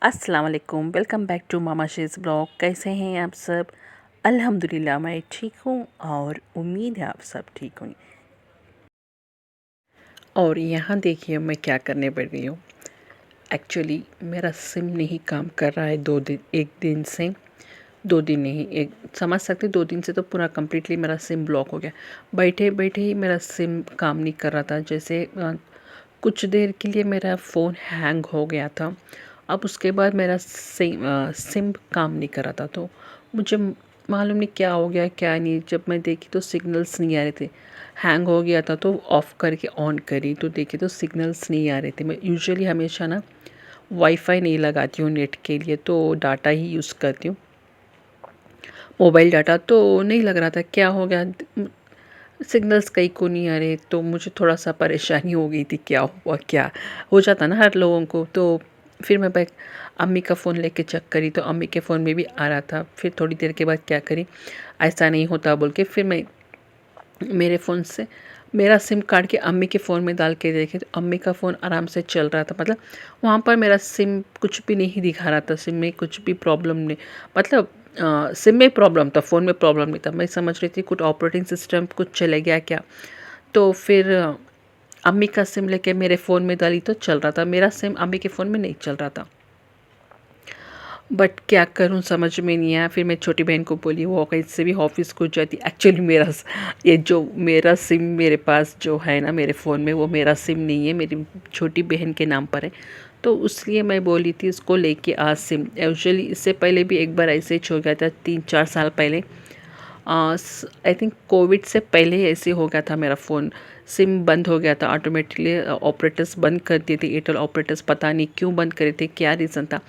अस्सलाम वालेकुम, welcome back to मामा शेज़ ब्लॉग। कैसे हैं आप सब? अल्हम्दुलिल्लाह मैं ठीक हूँ और उम्मीद है आप सब ठीक होंगे। और यहाँ देखिए मैं क्या करने पड़ रही हूँ। एक्चुअली मेरा सिम नहीं काम कर रहा है 2 दिन, 1 दिन से। 2 दिन नहीं, एक समझ सकते, 2 दिन से तो पूरा कम्प्लीटली मेरा सिम ब्लॉक हो गया। बैठे बैठे ही मेरा सिम काम नहीं कर रहा था। जैसे कुछ देर के लिए मेरा फ़ोन हैंग हो गया था। अब उसके बाद मेरा सिम काम नहीं कर रहा था, तो मुझे मालूम नहीं क्या हो गया क्या नहीं। जब मैं देखी तो सिग्नल्स नहीं आ रहे थे। हैंग हो गया था तो ऑफ़ करके ऑन करी तो देखी तो सिग्नल्स नहीं आ रहे थे। मैं यूजुअली हमेशा ना वाईफ़ाई नहीं लगाती हूँ नेट के लिए, तो डाटा ही यूज़ करती हूँ, मोबाइल डाटा। तो नहीं लग रहा था क्या हो गया, सिग्नल्स कहीं को नहीं आ रहे, तो मुझे थोड़ा-सा परेशानी हो गई थी, क्या हुआ क्या? हो जाता ना हर लोगों को। तो फिर मैं बैक अम्मी का फ़ोन लेके चेक करी तो अम्मी के फ़ोन में भी आ रहा था। फिर थोड़ी देर के बाद क्या करी, ऐसा नहीं होता बोल के फिर मैं मेरे फ़ोन से मेरा सिम काट के अम्मी के फ़ोन में डाल के देखे तो अम्मी का फ़ोन आराम से चल रहा था। मतलब वहाँ पर मेरा सिम कुछ भी नहीं दिखा रहा था, सिम में कुछ भी प्रॉब्लम नहीं, मतलब सिम में प्रॉब्लम था, फ़ोन में प्रॉब्लम नहीं था। मैं समझ रही थी कुछ ऑपरेटिंग सिस्टम कुछ चले गया क्या। तो फिर अम्मी का सिम लेके मेरे फ़ोन में डाली तो चल रहा था, मेरा सिम अम्मी के फ़ोन में नहीं चल रहा था। बट क्या करूँ समझ में नहीं आया। फिर मैं छोटी बहन को बोली, वो कैसे भी ऑफिस को जाती। एक्चुअली ये जो मेरा सिम मेरे पास जो है ना मेरे फ़ोन में, वो मेरा सिम नहीं है, मेरी छोटी बहन के नाम पर है। तो इसलिए मैं बोली थी इसको लेके आ सिम। यूजुअली इससे पहले भी एक बार ऐसे ही हो गया था 3-4 साल पहले। आई थिंक कोविड से पहले ही ऐसे हो गया था, मेरा फ़ोन सिम बंद हो गया था ऑटोमेटिकली। ऑपरेटर्स बंद कर दिए थे, एयरटेल ऑपरेटर्स, पता नहीं क्यों बंद करे थे, क्या रीज़न था।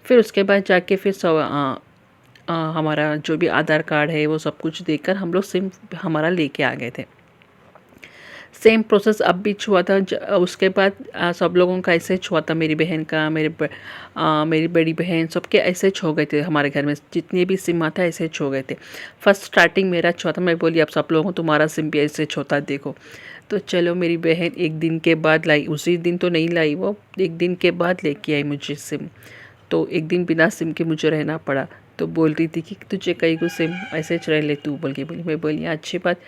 फिर उसके बाद जाके फिर हमारा जो भी आधार कार्ड है वो सब कुछ देकर हम लोग सिम हमारा लेके आ गए थे। सेम प्रोसेस अब भी हुआ था। उसके बाद सब लोगों का ऐसे हुआ था, मेरी बहन का, मेरी बड़ी बहन, सबके ऐसे हो गए थे। हमारे घर में जितने भी सिम था ऐसे हो गए थे। फर्स्ट स्टार्टिंग मेरा छुआ था, मैं बोली अब सब लोगों तुम्हारा सिम भी ऐसे होता देखो। तो चलो मेरी बहन एक दिन के बाद लाई, उसी दिन तो नहीं लाई, वो एक दिन के बाद लेके आई मुझे सिम। तो एक दिन बिना सिम के मुझे रहना पड़ा। तो बोल रही थी कि तुझे कई को सिम ऐसे रह ले तू बोल के बोली। मैं बोली अच्छी बात,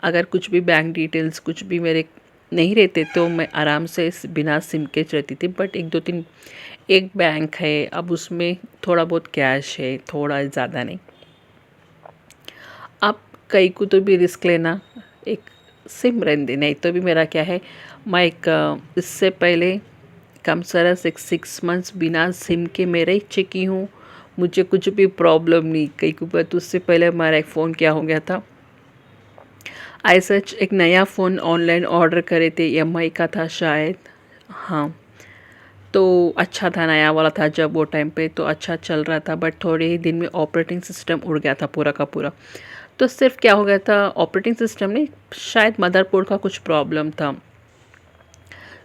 अगर कुछ भी बैंक डिटेल्स कुछ भी मेरे नहीं रहते तो मैं आराम से बिना सिम के रहती थी। बट 1-2-3 एक बैंक है, अब उसमें थोड़ा बहुत कैश है, थोड़ा ज़्यादा नहीं। अब कई को तो भी रिस्क लेना, एक सिम रहने नहीं तो भी मेरा क्या है, मैं एक इससे पहले कम सारा 6 मंथ्स बिना सिम के मेरे ही चेकी हूँ। मुझे कुछ भी प्रॉब्लम नहीं। कई को बात उससे पहले हमारा एक फ़ोन क्या हो गया था, आई सच एक नया फ़ोन ऑनलाइन ऑर्डर करे थे, EMI का था शायद। हाँ, तो अच्छा था, नया वाला था जब वो टाइम पे, तो अच्छा चल रहा था। बट थोड़े ही दिन में ऑपरेटिंग सिस्टम उड़ गया था पूरा का पूरा। तो सिर्फ क्या हो गया था, ऑपरेटिंग सिस्टम नहीं, शायद मदरबोर्ड का कुछ प्रॉब्लम था।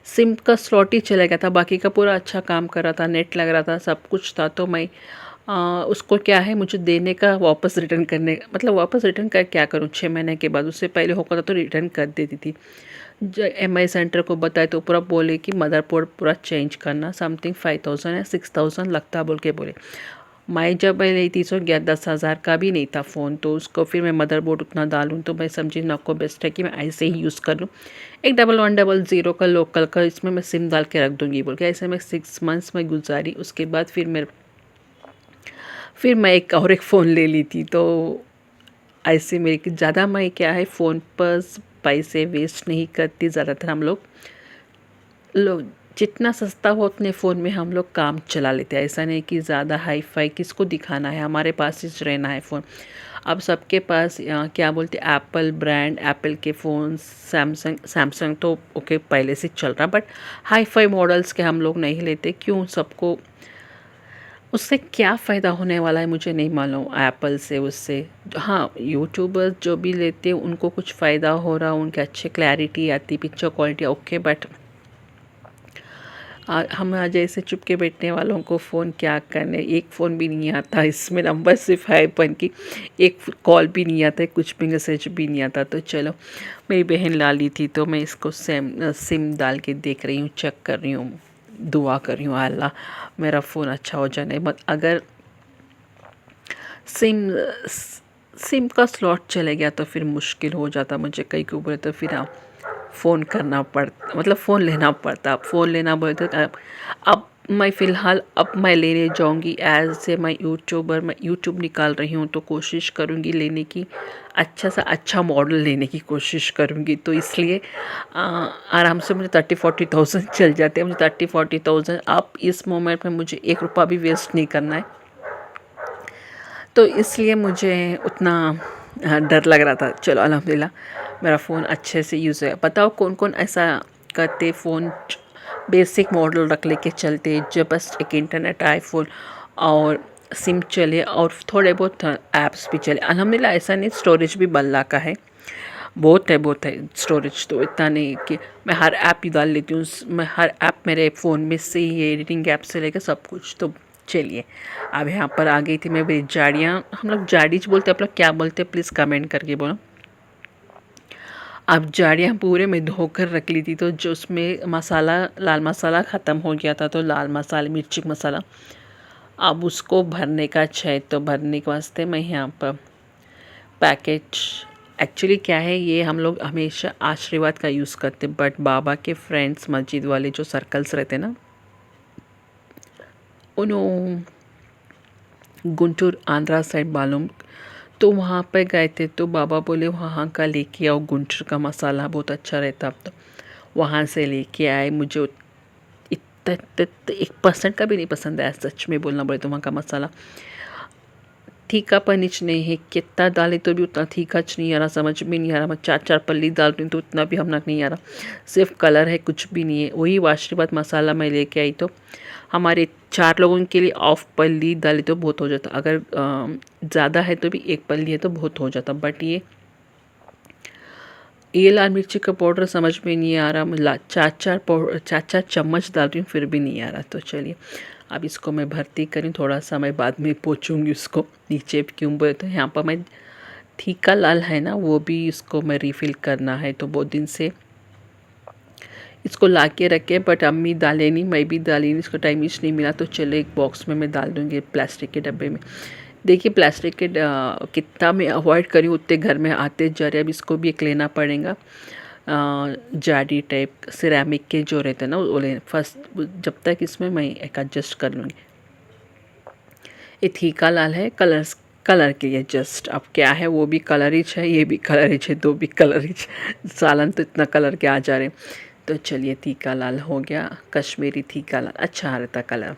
सिम का स्लॉट ही चला गया था, बाकी का पूरा अच्छा काम कर रहा था, नेट लग रहा था, सब कुछ था। तो मैं उसको क्या है मुझे देने का, वापस रिटर्न करने, मतलब वापस रिटर्न कर क्या करूँ 6 महीने के बाद, उससे पहले होता था तो रिटर्न कर देती थी। जो MI सेंटर को बताए तो पूरा बोले कि मदरबोर्ड पूरा चेंज करना, समथिंग 5000 या 6000 लगता बोल के बोले। मैं जब मैं ली थी सो गया 10,000 का भी नहीं था फ़ोन, तो उसको फिर मैं मदरबोर्ड उतना डालूँ, तो मैं समझी ना को बेस्ट है कि मैं ऐसे ही यूज़ कर लूँ। एक 1100 का लोकल का इसमें मैं सिम डाल के रख दूँगी बोल के, ऐसे मैं 6 मंथ्स में गुजारी। उसके बाद फिर मैं एक और एक फ़ोन ले ली थी। तो ऐसे मेरे ज़्यादा मैं क्या है फ़ोन पर पैसे वेस्ट नहीं करती। ज़्यादातर हम लोग जितना सस्ता हो उतने फ़ोन में हम लोग काम चला लेते हैं। ऐसा नहीं कि ज़्यादा हाई फाई किसको दिखाना है, हमारे पास ही रहना है फ़ोन। अब सबके पास क्या बोलते हैं, एप्पल ब्रांड, एप्पल के फ़ोन, सैमसंग तो ओके पहले से चल रहा, बट हाई फाई मॉडल्स के हम लोग नहीं लेते। क्यों, सबको उससे क्या फ़ायदा होने वाला है मुझे नहीं मालूम एप्पल से, उससे। हाँ, यूट्यूबर्स जो भी लेते हैं उनको कुछ फ़ायदा हो रहा, उनके अच्छे क्लैरिटी आती, पिक्चर क्वालिटी ओके। बट हम जैसे चुप के बैठने वालों को फ़ोन क्या करने, एक फ़ोन भी नहीं आता, इसमें नंबर सिर्फ है पन की, एक कॉल भी नहीं आता है, कुछ भी मैसेज भी नहीं आता। तो चलो मेरी बहन ला ली थी तो मैं इसको सिम डाल के देख रही हूँ, चेक कर रही हूँ दुआ कर रही हूँ अल्लाह मेरा फ़ोन अच्छा हो जाए। मत अगर सिम सिम का स्लॉट चले गया तो फिर मुश्किल हो जाता मुझे, कई को बोले तो फिर आप फ़ोन करना पड़ता, मतलब फ़ोन लेना पड़ता। अब फ़ोन लेना बोले तो अब मैं फ़िलहाल अब मैं लेने जाऊंगी एज ए मैं यूट्यूबर, मैं यूट्यूब निकाल रही हूँ तो कोशिश करूँगी लेने की, अच्छा सा अच्छा मॉडल लेने की कोशिश करूँगी। तो इसलिए आराम से मुझे 30-40,000 चल जाते हैं। मुझे 30-40,000 अब इस मोमेंट में मुझे 1 रुपया भी वेस्ट नहीं करना है, तो इसलिए मुझे उतना डर लग रहा था। चलो अल्हम्दुलिल्लाह मेरा फ़ोन अच्छे से यूज़ है। बताओ कौन कौन ऐसा करते, फ़ोन बेसिक मॉडल रख लेके चलते, जब बस एक इंटरनेट आईफोन और सिम चले और थोड़े बहुत ऐप्स भी चले। अल्हम्दुलिल्लाह ऐसा नहीं, स्टोरेज भी बल्ला का है, बहुत है स्टोरेज, तो इतना नहीं कि मैं हर ऐप ही डाल लेती हूँ। मैं हर ऐप मेरे फ़ोन में से ही, एडिटिंग ऐप से लेकर सब कुछ। तो चलिए अब यहाँ पर आ गई थी मैं मेरी जाड़ियाँ, हम लोग जाड़ीज बोलते हैं, आप लोग क्या बोलते हैं प्लीज़ कमेंट करके बोलो। अब जाड़ियाँ पूरे में धोकर रख ली थी, तो जो उसमें मसाला, लाल मसाला ख़त्म हो गया था, तो लाल मसाले मिर्ची मसाला अब उसको भरने का है। तो भरने के वास्ते मैं यहाँ पर पैकेट, एक्चुअली क्या है ये हम लोग हमेशा आशीर्वाद का यूज़ करते, बट बाबा के फ्रेंड्स मस्जिद वाले जो सर्कल्स रहते ना, उन्होंने गुंटूर आंध्रा साइड मालूम, तो वहाँ पे गए थे तो बाबा बोले वहाँ का लेके आओ, गुंटूर का मसाला बहुत अच्छा रहता। अब तो वहाँ से लेके आए। मुझे इतना 1% का भी नहीं पसंद आया सच में बोलना बोले तो वहाँ का मसाला। तीखा पनिच नहीं है, कितना डाले तो भी उतना तीखा नहीं आ रहा, समझ में नहीं आ रहा। मैं 4-4 पल्ली डाल रही हूँ तो उतना भी हमला नहीं आ रहा, सिर्फ कलर है, कुछ भी नहीं है। वही आशीर्वाद मसाला मैं लेके आई तो हमारे 4 लोगों के लिए ऑफ पल्ली डाली तो बहुत हो जाता, अगर ज़्यादा है तो भी 1 पल्ली है तो बहुत हो जाता। बट ये लाल मिर्ची का पाउडर समझ में नहीं आ रहा, मैं 4-4 चम्मच डाल रही हूँ फिर भी नहीं आ रहा। तो चलिए अब इसको मैं भर्ती करूँ, थोड़ा सा मैं बाद में पोंछूंगी उसको नीचे, क्यों बोले तो यहाँ पर मैं ठीका लाल है ना, वो भी इसको मैं रिफ़िल करना है, तो बहुत दिन से इसको ला के रखे, बट अम्मी डाले नहीं, मैं भी डाली नहीं, इसको टाइम इच नहीं मिला। तो चलो एक बॉक्स में मैं डाल दूँगी प्लास्टिक के डब्बे में। देखिए प्लास्टिक के कितना मैं अवॉइड करी उतने घर में आते जा रहे। अब इसको भी एक लेना पड़ेगा, जाडी टाइप सिरेमिक के जो रहते हैं ना, वो ले फर्स्ट, जब तक इसमें मैं एक एडजस्ट कर लूँगी। ये ठीका लाल है, कलर के लिए जस्ट। अब क्या है, वो भी कलरिच है, ये भी कलरिच है, दो भी कलरिच, सालन तो इतना कलर के आ जा रहे। तो चलिए तीखा लाल हो गया, कश्मीरी तीखा लाल अच्छा रहता कलर।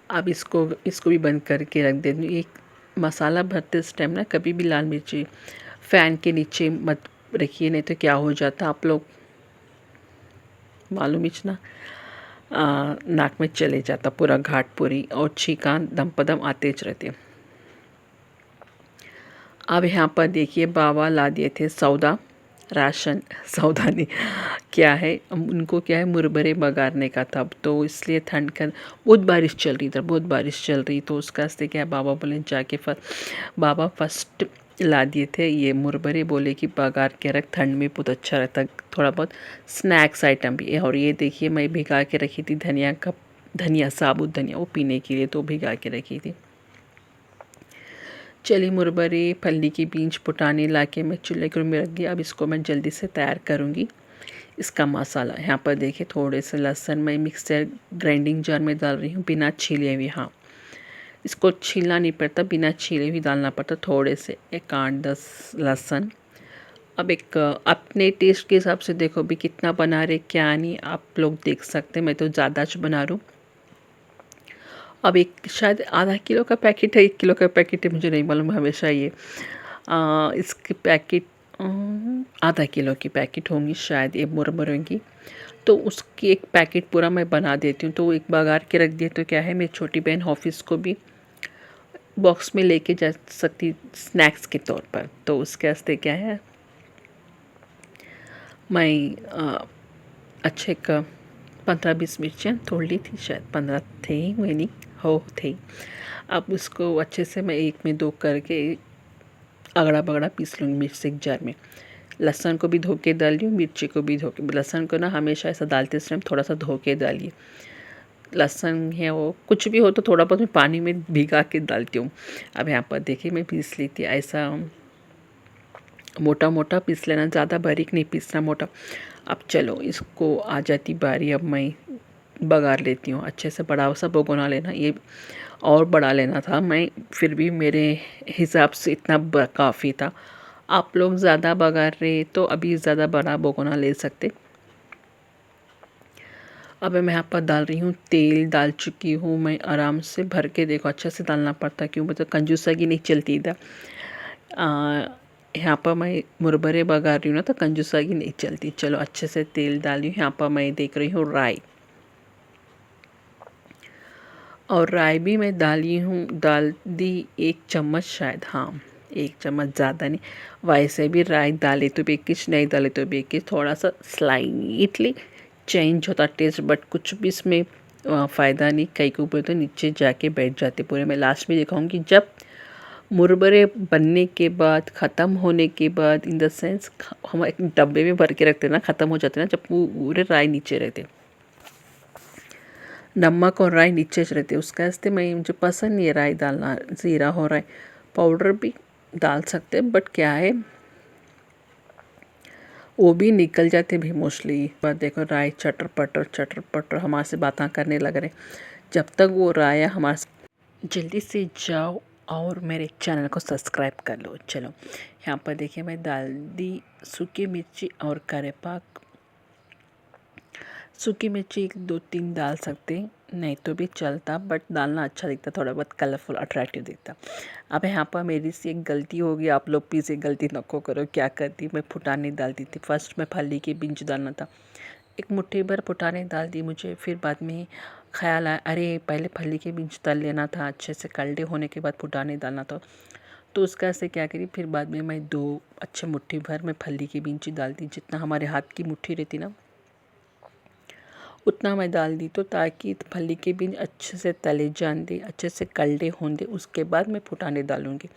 अब इसको भी बंद करके रख देती हूँ। एक मसाला भरते इस टाइम ना कभी भी लाल मिर्ची फ़ैन के नीचे मत रखिए, नहीं तो क्या हो जाता आप लोग मालूम ही ना, नाक में चले जाता पूरा घाट पूरी, और छींका दम पदम आते रहते। अब यहाँ पर देखिए बाबा ला दिए थे सौदा, राशन सौदा नहीं, क्या है उनको, क्या है मुरबरे बगारने का था। तो इसलिए ठंड का बहुत बारिश चल रही था, बहुत बारिश चल रही, तो उसका से क्या है बाबा बोले जाके बाबा फर्स्ट ला दिए थे ये मुरबरे, बोले कि बगार के रख, ठंड में बहुत अच्छा रहता, थोड़ा बहुत स्नैक्स आइटम भी है। और ये देखिए मैं भिगा के रखी थी धनिया साबुत धनिया, वो पीने के लिए तो भिगा के रखी थी। चली मुरबरे फल्ली की बीज पुटाने ला के मैं चूल्हे के में रख दिया। अब इसको मैं जल्दी से तैयार करूँगी। इसका मसाला यहाँ पर देखिए, थोड़े से लहसुन मैं मिक्सर ग्राइंडिंग जार में डाल रही हूँ बिना छीले हुए। हाँ, इसको छीलना नहीं पड़ता, बिना छीले हुए डालना पड़ता। थोड़े से 1-8-10 लहसुन। अब एक अपने टेस्ट के हिसाब से देखो भी कितना बना रहे क्या नहीं, आप लोग देख सकते हैं। मैं तो ज़्यादा बना रहा हूँ। अब एक शायद आधा किलो का पैकेट है, 1 किलो का पैकेट है, मुझे नहीं मालूम। हमेशा ये इसकी पैकेट आधा किलो की पैकेट होंगी शायद ये मुरमुरे की। तो उसकी एक पैकेट पूरा मैं बना देती हूँ, तो एक बघार के रख दिया। तो क्या है मेरी छोटी बहन ऑफिस को भी बॉक्स में लेके जा सकती स्नैक्स के तौर पर। तो उसके वास्ते क्या है मैं अच्छे का 15-20 मिर्चियाँ तोड़ ली थी, शायद 15 थे ही, हुए नहीं हो थे। अब उसको अच्छे से मैं 1 में 2 करके अगड़ा बगड़ा पीस लूँगी मिक्सी जार में। लहसुन को भी धो के डाल रही हूँ, मिर्ची को भी धो के। लहसुन को ना हमेशा ऐसा डालते टाइम थोड़ा सा धो के डालिए। लहसुन है वो कुछ भी हो तो थोड़ा बहुत मैं पानी में भिगा के डालती हूँ। अब यहाँ पर देखिए मैं पीस ली थी, ऐसा मोटा मोटा पीस लेना, ज़्यादा बारीक नहीं पीसना, मोटा। अब चलो इसको आ जाती बारी, अब मैं बघार लेती हूँ अच्छे से। बड़ा सा भगोना लेना, ये और बड़ा लेना था, मैं फिर भी मेरे हिसाब से इतना काफ़ी था। आप लोग ज़्यादा बघार रहे तो अभी ज़्यादा बड़ा भगोना ले सकते। अब मैं यहाँ पर डाल रही हूँ तेल, डाल चुकी हूँ मैं आराम से भर के। देखो अच्छे से डालना पड़ता है, क्यों मतलब कंजूसागी नहीं चलती इधर। यहाँ पर मैं मुरमुरे बघार रही हूँ ना, तो कंजूसागी नहीं चलती। चलो अच्छे से तेल डाली हूँ। यहाँ पर मैं देख रही हूँ राई, और राई भी मैं डाल दी 1 चम्मच शायद, हाँ 1 चम्मच, ज़्यादा नहीं। वैसे भी राई डाले तो बेकिस, नहीं डाले तो बेकिस, थोड़ा सा स्लाइटली चेंज होता टेस्ट, बट कुछ भी इसमें फ़ायदा नहीं। कई के ऊपर तो नीचे जाके बैठ जाते पूरे। मैं लास्ट में दिखाऊंगी जब मुरमुरे बनने के बाद, ख़त्म होने के बाद, इन द सेंस हम एक डब्बे में भर के रखते ना, ख़त्म हो जाते ना, जब पूरे राई नीचे रहते, नमक और राई नीचे रहते, उसका वास्ते मुझे पसंद नहीं है राई डालना। ज़ीरा हो राई पाउडर भी डाल सकते हैं, बट क्या है वो भी निकल जाते भी मोस्टली। पर देखो राई चटर पटर हमारे से बातें करने लग रहे। जब तक वो राया हमारे, जल्दी से जाओ और मेरे चैनल को सब्सक्राइब कर लो। चलो यहाँ पर देखिए मैं डाल दी सूखी मिर्ची और करेपाक। सूखी मिर्ची 1-2-3 डाल सकते, नहीं तो भी चलता, बट डालना अच्छा दिखता, थोड़ा बहुत कलरफुल अट्रैक्टिव दिखता। अब यहाँ पर मेरी से एक गलती हो गई, आप लोग प्लीज़ एक गलती नको करो। क्या करती, मैं फुटाने डालती थी। फर्स्ट में फली के बीज डालना था, एक मुट्ठी भर फुटाने डाल दी मुझे। फिर बाद में ख्याल आया, अरे पहले फली के बीज डाल लेना था, अच्छे से कलडे होने के बाद फुटाने डालना था। तो उसका से क्या करी, फिर बाद में मैं 2 अच्छे मुट्ठी भर में फली के बीज डाल दी। जितना हमारे हाथ की मुट्ठी रहती ना उतना मैं डाल दी, तो ताकि फली के बीज अच्छे से तले जान दे, अच्छे से कलडे हों दे। उसके बाद मैं फुटाने डालूँगी।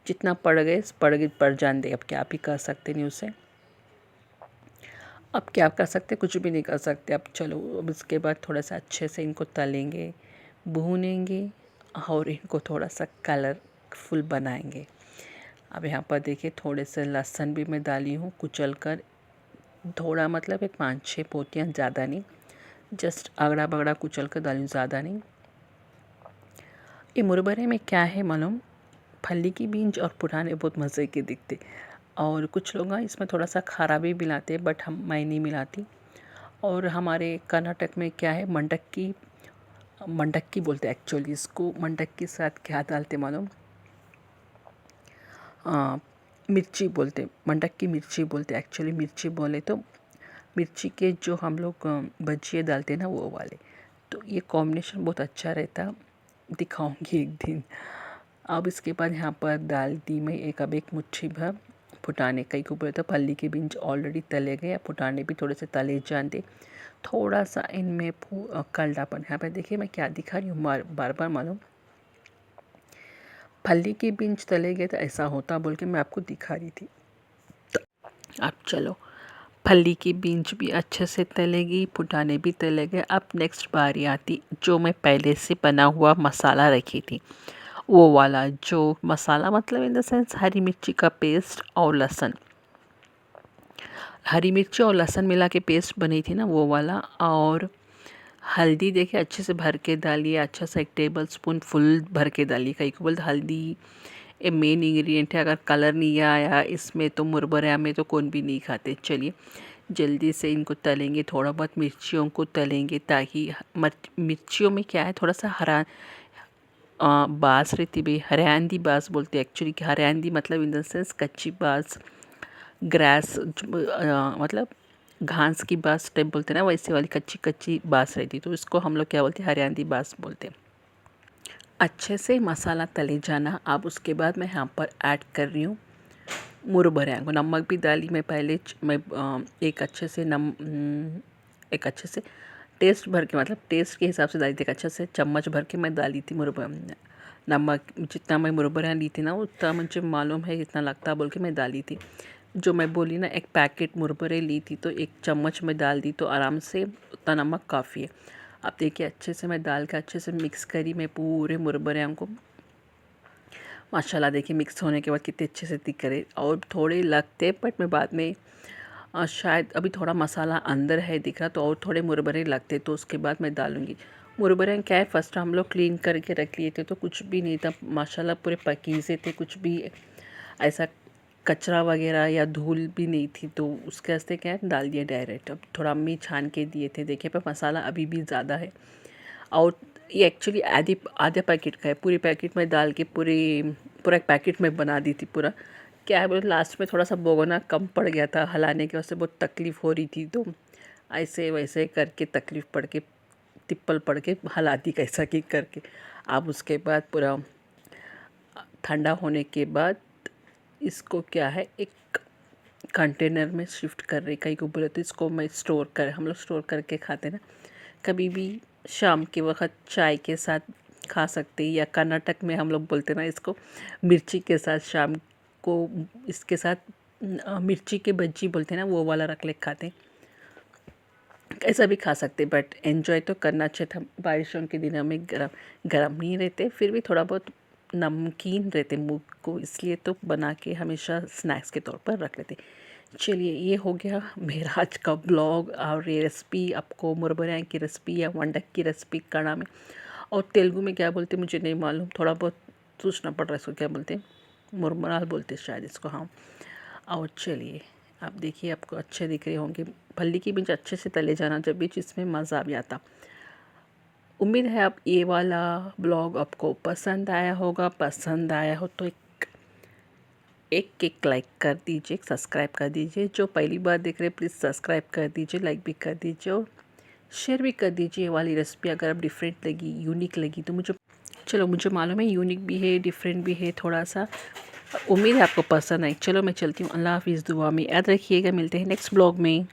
जितना पड़ जान दे। अब क्या भी कर सकते नहीं उसे, अब क्या कर सकते, कुछ भी नहीं कर सकते। अब चलो, अब इसके बाद थोड़ा सा अच्छे से इनको तलेंगे, भूनेंगे और इनको थोड़ा सा कलरफुल बनाएंगे। अब यहाँ पर देखिए थोड़े से लहसुन भी मैं डाली हूँ कुचल कर, थोड़ा मतलब एक 5-6 पोतियाँ, ज़्यादा नहीं, जस्ट अगड़ा बगड़ा कुचल कर डाली, ज़्यादा नहीं। ये मुरमुरे में क्या है मालूम, फली की बीज और पुराने बहुत मज़े के दिखते, और कुछ लोग इसमें थोड़ा सा खारा भी मिलाते, बट मैं नहीं मिलाती। और हमारे कर्नाटक में क्या है, मंडक्की बोलते हैं एक्चुअली इसको। मंडक्की के साथ क्या डालते मालूम, मिर्ची बोलते, मंडक्की मिर्ची बोलते एक्चुअली। मिर्ची बोले तो मिर्ची के जो हम लोग भजिए डालते हैं ना, वो वाले। तो ये कॉम्बिनेशन बहुत अच्छा रहता, दिखाऊंगी एक दिन। अब इसके बाद यहाँ पर डाल दी मैं एक मुट्ठी भर फुटाने। कई को बोलते फली के बीज ऑलरेडी तले गए, फुटाने भी थोड़े से तले जान दे, थोड़ा सा इनमें कलडापन। यहाँ पर देखिए मैं क्या दिखा रही हूँ, बार बार मालूम फली के बीज तले गए तो ऐसा होता बोल के मैं आपको दिखा रही थी। अब चलो, फली की बीज भी अच्छे से तलेगी, फुटाने भी तले गए। अब नेक्स्ट बारी आती जो मैं पहले से बना हुआ मसाला रखी थी, वो वाला जो मसाला, मतलब इन द सेंस हरी मिर्ची का पेस्ट और लहसुन, हरी मिर्ची और लहसुन मिला के पेस्ट बनी थी ना, वो वाला। और हल्दी देखिए अच्छे से भर के डालिए, अच्छा सा 1 टेबल स्पून फुल भर के डालिए। कई को बोलते हल्दी ये मेन इंग्रेडिएंट है, अगर कलर नहीं आया इसमें तो मुरमुरे में तो कौन भी नहीं खाते। चलिए जल्दी से इनको तलेंगे, थोड़ा बहुत मिर्चियों को तलेंगे, ताकि मिर्चियों में क्या है थोड़ा सा हरा बास रहती भाई, हरियाणवी बास बोलते हैं एक्चुअली। हरियाणवी मतलब इन द सेंस कच्ची बास, ग्रास मतलब घास की बास टाइप बोलते हैं ना, वैसे वाली कच्ची कच्ची बास रहती, तो इसको हम लोग क्या बोलते हैं, हरियाणवी बास बोलते हैं। अच्छे से मसाला तले जाना। अब उसके बाद मैं यहाँ पर ऐड कर रही हूँ मुरमुरे को। नमक भी डाली मैं पहले, मैं एक अच्छे से टेस्ट भर के, मतलब टेस्ट के हिसाब से डाली थी, एक अच्छे से चम्मच भर के मैं डाली थी मुरमुरे। नमक जितना मैं मुरमुरे ली थी ना, उतना मुझे मालूम है इतना लगता बोल के मैं डाली थी। जो मैं बोली ना, एक पैकेट मुरमुरे ली थी तो 1 चम्मच में डाल दी तो आराम से उतना नमक काफ़ी है। अब देखिए अच्छे से मैं डाल के अच्छे से मिक्स करी मैं पूरे मुरमुरे को। माशाल्लाह देखिए मिक्स होने के बाद कितने अच्छे से दिख रहे, और थोड़े लगते बट मैं बाद में शायद अभी थोड़ा मसाला अंदर है दिख रहा, तो और थोड़े मुरमुरे लगते तो उसके बाद मैं डालूँगी। मुरमुरे क्या है, फर्स्ट हम लोग क्लीन करके रख लिए थे तो कुछ भी नहीं था माशाल्लाह, पूरे पकीज़े थे, कुछ भी ऐसा कचरा वगैरह या धूल भी नहीं थी, तो उसके वास्ते क्या है डाल दिया डायरेक्ट। अब थोड़ा अम्मी छान के दिए थे, देखिए पर मसाला अभी भी ज़्यादा है। और ये एक्चुअली आधे पैकेट का है, पूरी पैकेट में डाल के पूरा एक पैकेट में बना दी थी पूरा। क्या है बोले लास्ट में थोड़ा सा भगोना कम पड़ गया था, हलाने के वास्ते बहुत तकलीफ़ हो रही थी, तो ऐसे वैसे करके तकलीफ़ पड़ के तिप्पल पड़ के हला दी कैसा कि करके। अब उसके बाद पूरा ठंडा होने के बाद इसको क्या है एक कंटेनर में शिफ्ट कर रही, कहीं को बोले तो इसको मैं हम लोग स्टोर करके खाते ना, कभी भी शाम के वक्त चाय के साथ खा सकते हैं, या कर्नाटक में हम लोग बोलते ना इसको मिर्ची के साथ, शाम को इसके साथ मिर्ची के बज्जी बोलते हैं ना, वो वाला रख ले खाते हैं। ऐसा भी खा सकते, बट एंजॉय तो करना चाहिए था। बारिशों के दिनों में गरम गरम नहीं रहते, फिर भी थोड़ा बहुत नमकीन रहते मुँह को, इसलिए तो बना के हमेशा स्नैक्स के तौर पर रख लेते। चलिए ये हो गया मेरा आज का ब्लॉग, और ये रेसिपी आपको मुरमुरे की रेसिपी या वंडक की रेसिपी कड़ा में, और तेलुगु में क्या बोलते मुझे नहीं मालूम, थोड़ा बहुत सोचना पड़ रहा है इसको क्या बोलते हैं, मुरमुराल बोलते शायद इसको, हाँ। और चलिए आप देखिए आपको अच्छे दिख रहे होंगे, फल्ली की बीज अच्छे से तले जाना, जब भी जिसमें मज़ा भी आता। उम्मीद है आप ये वाला ब्लॉग आपको पसंद आया होगा, पसंद आया हो तो एक लाइक कर दीजिए, सब्सक्राइब कर दीजिए, जो पहली बार देख रहे हैं प्लीज़ सब्सक्राइब कर दीजिए, लाइक भी कर दीजिए और शेयर भी कर दीजिए। ये वाली रेसिपी अगर आप डिफरेंट लगी, यूनिक लगी तो मुझे मालूम है यूनिक भी है, डिफरेंट भी है थोड़ा सा, उम्मीद है आपको पसंद आई। चलो मैं चलती हूँ, अल्लाह हाफिज़, दुआ में याद रखिएगा, मिलते हैं नेक्स्ट ब्लॉग में।